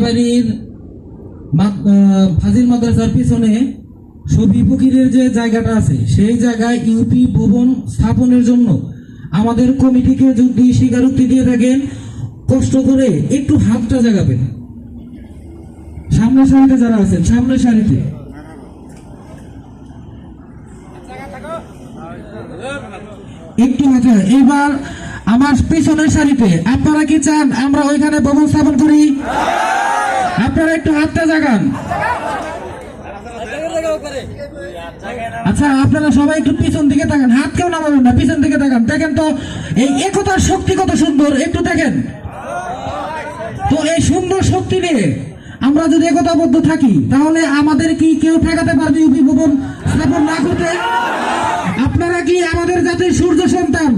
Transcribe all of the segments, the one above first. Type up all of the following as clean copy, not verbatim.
বাড়ির ফাজিল মাদ্রাসার পিছনে শফি ফকিরের যে জায়গাটা আছে সেই জায়গায় ইউপি ভবন স্থাপনের জন্য আমাদের কমিটিকে যদি স্বীকারোক্তি দিয়ে থাকেন, কষ্ট করে একটু হাতটা জাগাবেন। সামনের সারিতে যারা আছেন, সামনের সারিতে একটু হাতে। এইবার আমার পিছনের সারিতে আপনারা কি চান আমরা ওইখানে ভবন স্থাপন করি? আপনারা একটু হাতটা জাগান। আচ্ছা, আপনারা সবাই একটু পিছন দিকে তাকান, হাত কেউ নামাবেন না, পিছন দিকে তাকান। দেখেন তো এই একতার শক্তি কত সুন্দর, একটু দেখেন তো। এই সুন্দর শক্তি নিয়ে আমরা যদি একতাবদ্ধ থাকি তাহলে আমাদের কি কেউ ঠেকাতে পারবে ইউপি ভবন স্থাপন না করতে? আপনারা কি আমাদের জাতির সূর্য সন্তান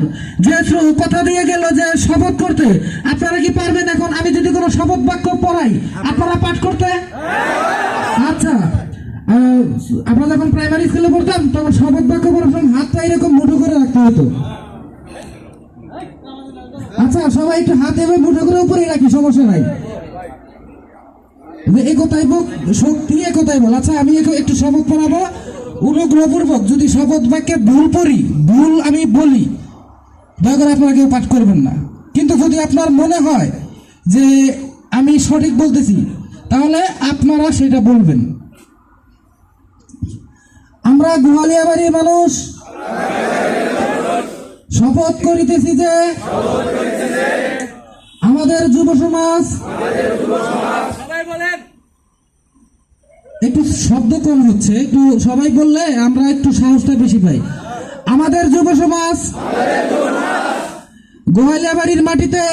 যে কথা দিয়ে গেল যে শপথ করতে, আপনারা কি পারবেন? এখন আমি যদি কোনো শপথ বাক্য পড়াই আপনারা পাঠ করতে? আচ্ছা, আমরা যখন প্রাইমারি স্কুলে পড়তাম তখন শপথ বাক্য পড়ার সময় হাতটা এরকম মুঠো করে রাখতে হতো। আচ্ছা, সবাই একটু হাত এভাবে মুঠো করে উপরে রাখি, সমস্যা নাই। একতাই বল, শক্তি একতাই বল। আচ্ছা, আমি একটু শপথ পড়াবো। অনুগ্রহপূর্বক যদি শপথ বাক্যে ভুল পড়ি, ভুল আমি বলি, দয়া করে আপনারা কেউ পাঠ করবেন না। কিন্তু যদি আপনার মনে হয় যে আমি সঠিক বলতেছি তাহলে আপনারা সেটা বলবেন। আমরা গোয়ালিয়াবাড়ির মানুষ শপথ করিতেছি যে আমাদের যুব সমাজ, একটু শব্দ কম হচ্ছে, একটু সবাই বললে আমরা একটু সাহসটা বেশি পাই। আমাদের যুব সমাজ গোয়ালিয়াবাড়ির মাটিতে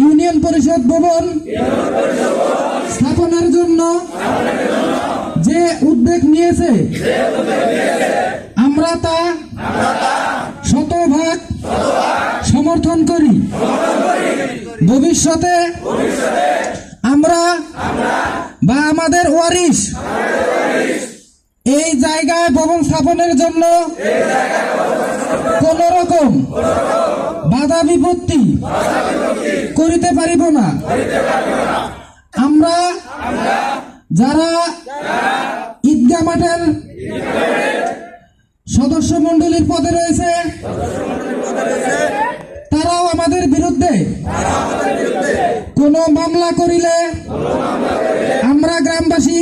ইউনিয়ন পরিষদ ভবন স্থাপনের জন্য যে উদ্যোগ নিয়েছে আমরা তা শতভাগ সমর্থন করি। ভবিষ্যতে আমরা বা আমাদের ওয়ারিশ এই জায়গায় ভবন স্থাপনের জন্য কোন রকম বাধা বিপত্তি করিতে পারিব না। আমরা যারা ঈদগাহ মাঠের সদস্য মন্ডলীর পদে রয়েছে তারাও আমাদের বিরুদ্ধে কোন মামলা করিলে আমরা গ্রামবাসী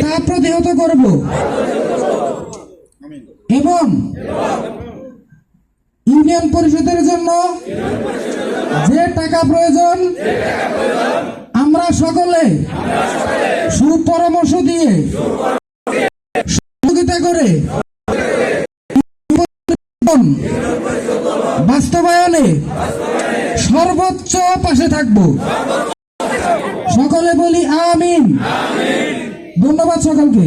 তা প্রতিহত করব এবং ইউনিয়ন পরিষদের জন্য যে টাকা প্রয়োজন আমরা সকলে সুপরামর্শ দিয়ে সহযোগিতা করে বাস্তবায়নে সর্বোচ্চ পাশে থাকব। সকলে বলি আমিন। ধন্যবাদ সকলকে।